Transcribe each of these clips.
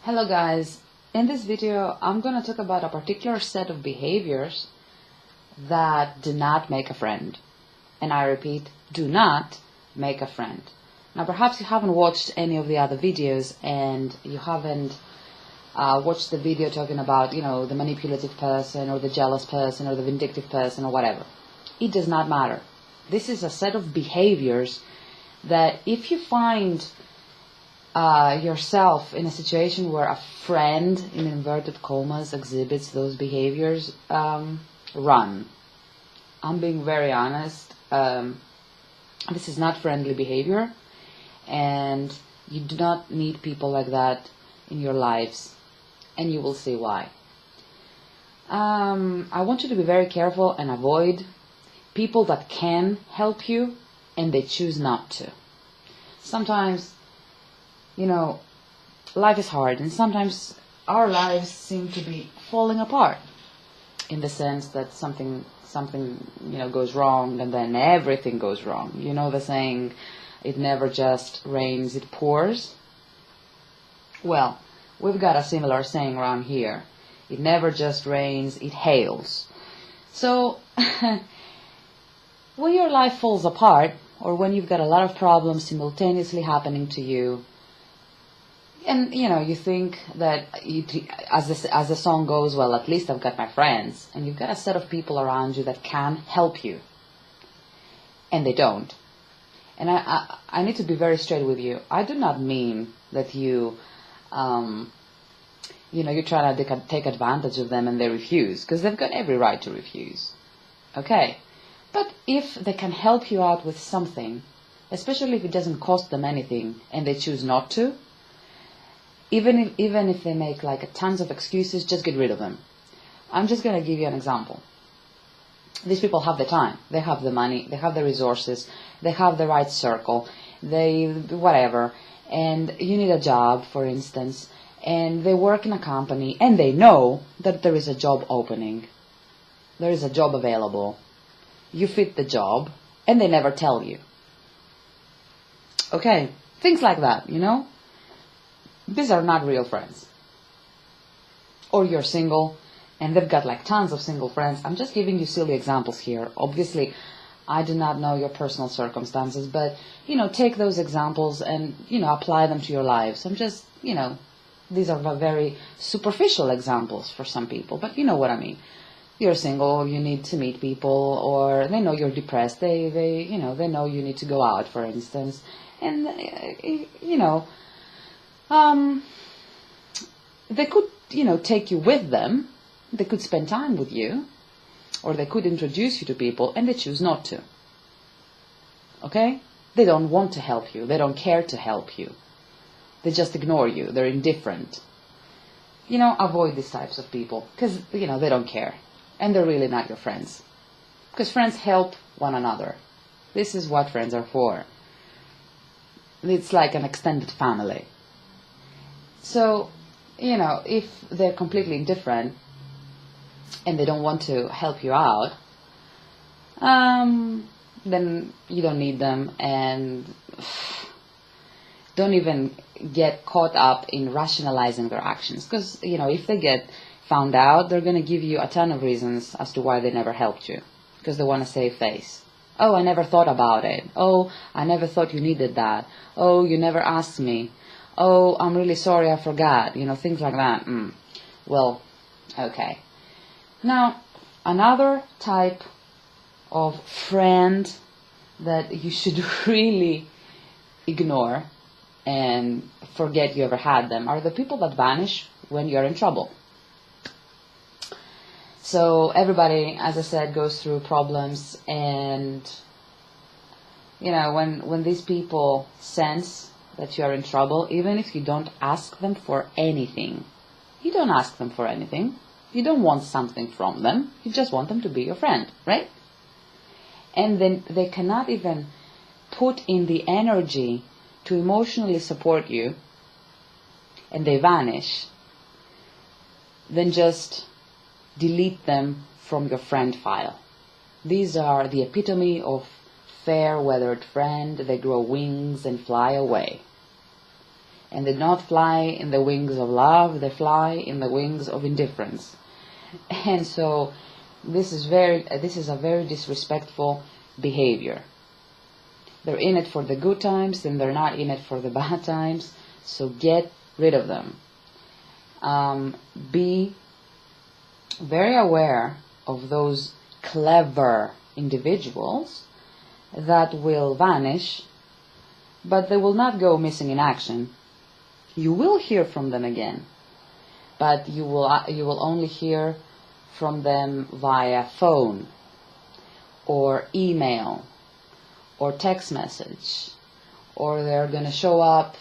Hello guys, in this video I'm going to talk about a particular set of behaviors that do not make a friend. And I repeat, do not make a friend. Now perhaps you haven't watched any of the other videos and you haven't watched the video talking about, the manipulative person or the jealous person or the vindictive person or whatever. It does not matter. This is a set of behaviors that if you find yourself in a situation where a friend, in inverted commas, exhibits those behaviors, run. I'm being very honest. This is not friendly behavior, and you do not need people like that in your lives, and you will see why. I want you to be very careful and avoid people that can help you and they choose not to. Sometimes life is hard, and sometimes our lives seem to be falling apart in the sense that something goes wrong, and then everything goes wrong. You know the saying, it never just rains, it pours? Well, we've got a similar saying around here. It never just rains, it hails. So, when your life falls apart, or when you've got a lot of problems simultaneously happening to you, and you think that as the song goes, well, at least I've got my friends, and you've got a set of people around you that can help you, and they don't. And I need to be very straight with you. I do not mean that you're trying to take advantage of them and they refuse, because they've got every right to refuse. Okay, but if they can help you out with something, especially if it doesn't cost them anything, and they choose not to, even if they make tons of excuses, just get rid of them. I'm just going to give you an example. These people have the time, they have the money, they have the resources, they have the right circle, whatever, and you need a job, for instance, and they work in a company, and they know that there is a job opening, there is a job available, you fit the job, and they never tell you. Okay, things like that, These are not real friends. Or you're single, and they've got tons of single friends. I'm just giving you silly examples here. Obviously, I do not know your personal circumstances, but, take those examples and, apply them to your lives. I'm just, these are very superficial examples for some people, but you know what I mean. You're single, you need to meet people, or they know you're depressed. They know you need to go out, for instance. And, they could, take you with them, they could spend time with you, or they could introduce you to people, and they choose not to. Okay? They don't want to help you, they don't care to help you. They just ignore you, they're indifferent. Avoid these types of people, because, they don't care, and they're really not your friends. Because friends help one another. This is what friends are for. It's like an extended family. So, if they're completely indifferent and they don't want to help you out, then you don't need them, and don't even get caught up in rationalizing their actions. Because, if they get found out, they're going to give you a ton of reasons as to why they never helped you. Because they want to save face. Oh, I never thought about it. Oh, I never thought you needed that. Oh, you never asked me. Oh, I'm really sorry, I forgot. Things like that. Well, okay. Now, another type of friend that you should really ignore and forget you ever had them are the people that vanish when you're in trouble. So everybody, as I said, goes through problems, and when these people sense that you are in trouble, even if you don't ask them for anything, you don't ask them for anything, you don't want something from them, you just want them to be your friend, right? And then they cannot even put in the energy to emotionally support you, and they vanish, then just delete them from your friend file. These are the epitome of fair-weathered friend. They grow wings and fly away. And they don't fly in the wings of love, they fly in the wings of indifference. And so this is a very disrespectful behavior. They're in it for the good times, and they're not in it for the bad times. So get rid of them. Be very aware of those clever individuals that will vanish, but they will not go missing in action. You will hear from them again, but you will only hear from them via phone or email or text message, or they're going to show up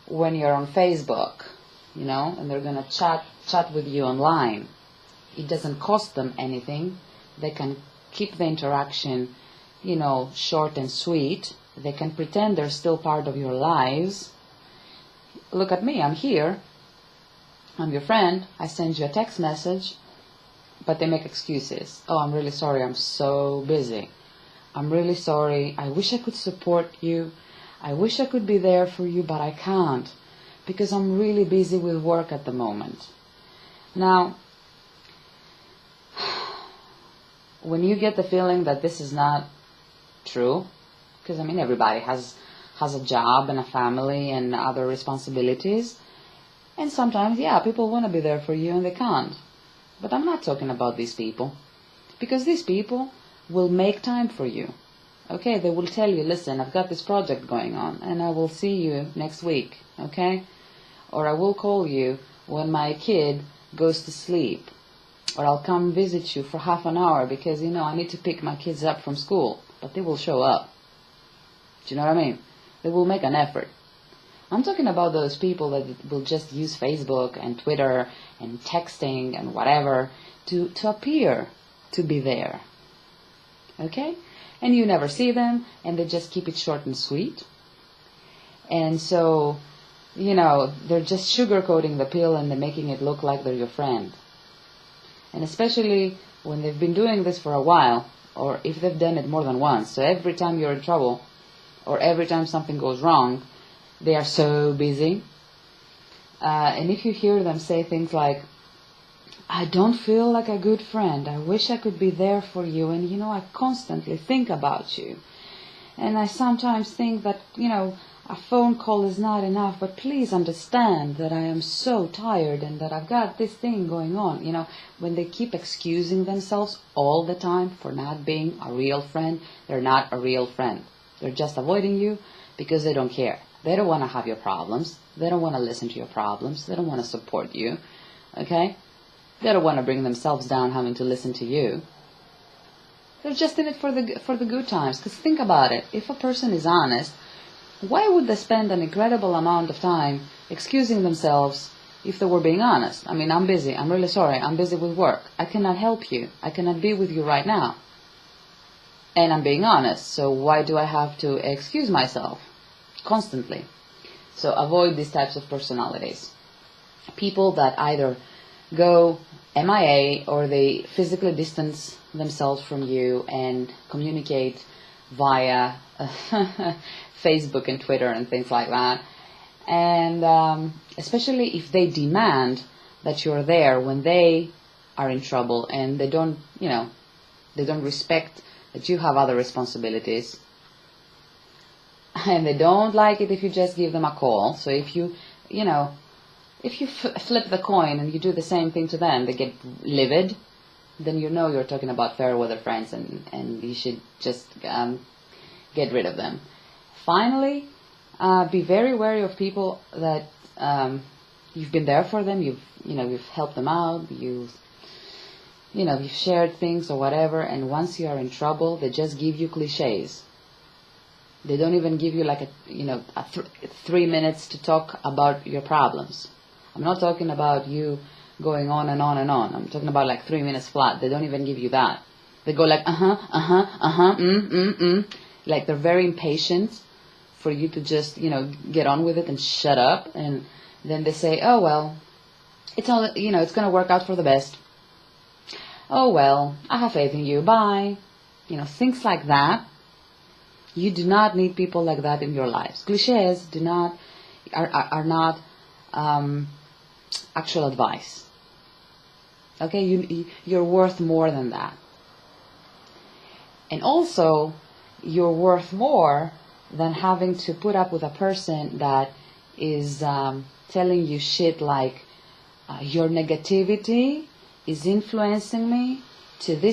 when you're on Facebook, and they're going to chat with you online. It doesn't cost them anything. They can keep the interaction, short and sweet. They can pretend they're still part of your lives. Look at me, I'm here. I'm your friend. I send you a text message, but they make excuses. Oh, I'm really sorry, I'm so busy. I'm really sorry. I wish I could support you. I wish I could be there for you, but I can't because I'm really busy with work at the moment. Now, when you get the feeling that this is not true, because everybody has a job and a family and other responsibilities, and sometimes, people want to be there for you and they can't. But I'm not talking about these people, because these people will make time for you. Okay, they will tell you, listen, I've got this project going on and I will see you next week, okay? Or I will call you when my kid goes to sleep. Or I'll come visit you for half an hour because, I need to pick my kids up from school. But they will show up. Do you know what I mean? They will make an effort. I'm talking about those people that will just use Facebook and Twitter and texting and whatever to appear to be there. Okay? And you never see them, and they just keep it short and sweet. And so, they're just sugarcoating the pill and they're making it look like they're your friend. And especially when they've been doing this for a while, or if they've done it more than once. So every time you're in trouble, or every time something goes wrong, they are so busy. And if you hear them say things like, I don't feel like a good friend. I wish I could be there for you. And, I constantly think about you. And I sometimes think that, a phone call is not enough. But please understand that I am so tired and that I've got this thing going on. When they keep excusing themselves all the time for not being a real friend, they're not a real friend. They're just avoiding you because they don't care. They don't want to have your problems. They don't want to listen to your problems. They don't want to support you. Okay? They don't want to bring themselves down having to listen to you. They're just in it for the good times. Because think about it. If a person is honest, why would they spend an incredible amount of time excusing themselves if they were being honest? I'm busy. I'm really sorry. I'm busy with work. I cannot help you. I cannot be with you right now. And I'm being honest. So why do I have to excuse myself constantly? So avoid these types of personalities. People that either go MIA or they physically distance themselves from you and communicate via Facebook and Twitter and things like that. And especially if they demand that you're there when they are in trouble and they don't respect that you have other responsibilities. And they don't like it if you just give them a call. So if you flip the coin and you do the same thing to them, they get livid, then you're talking about fair weather friends and you should just get rid of them. Finally, be very wary of people that you've been there for them, you've helped them out, you've shared things or whatever, and once you are in trouble, they just give you cliches. They don't even give you 3 minutes to talk about your problems. I'm not talking about you going on and on and on. I'm talking about 3 minutes flat. They don't even give you that. They go like, Like they're very impatient for you to just, get on with it and shut up. And then they say, oh, well, it's all, it's going to work out for the best. Oh, well, I have faith in you. Bye. Things like that. You do not need people like that in your lives. Cliches do not, are not actual advice. Okay, you're worth more than that. And also, you're worth more than having to put up with a person that is telling you shit like, your negativity is influencing me to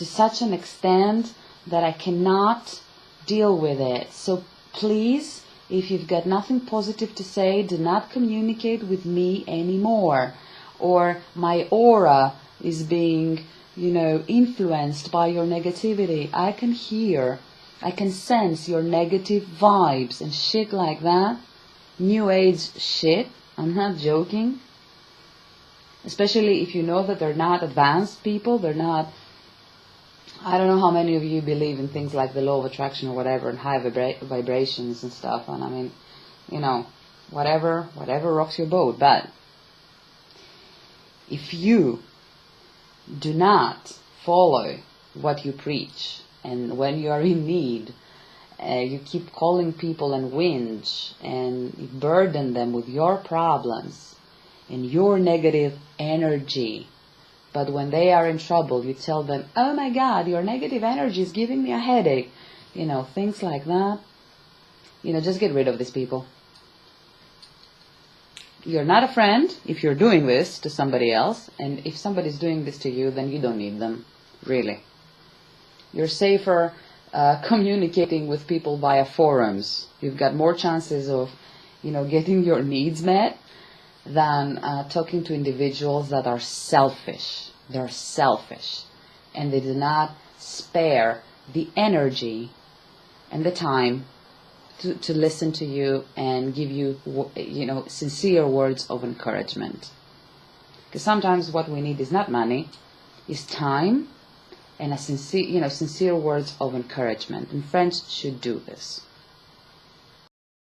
such an extent that I cannot deal with it. So please, if you've got nothing positive to say, do not communicate with me anymore. Or my aura is being, influenced by your negativity. I can sense your negative vibes and shit like that. New age shit. I'm not joking. Especially if you know that they're not advanced people, they're not, I don't know how many of you believe in things like the law of attraction or whatever, and high vibrations and stuff, and I mean, whatever rocks your boat. But if you do not follow what you preach, and when you are in need, you keep calling people and whinge, and you burden them with your problems, and your negative energy. But when they are in trouble, you tell them, oh my God, your negative energy is giving me a headache. Things like that. Just get rid of these people. You're not a friend if you're doing this to somebody else. And if somebody's doing this to you, then you don't need them. Really. You're safer communicating with people via forums. You've got more chances of, getting your needs met than talking to individuals that are selfish. They're selfish. And they do not spare the energy and the time to listen to you and give you, sincere words of encouragement. Because sometimes what we need is not money, is time and sincere words of encouragement. And friends should do this.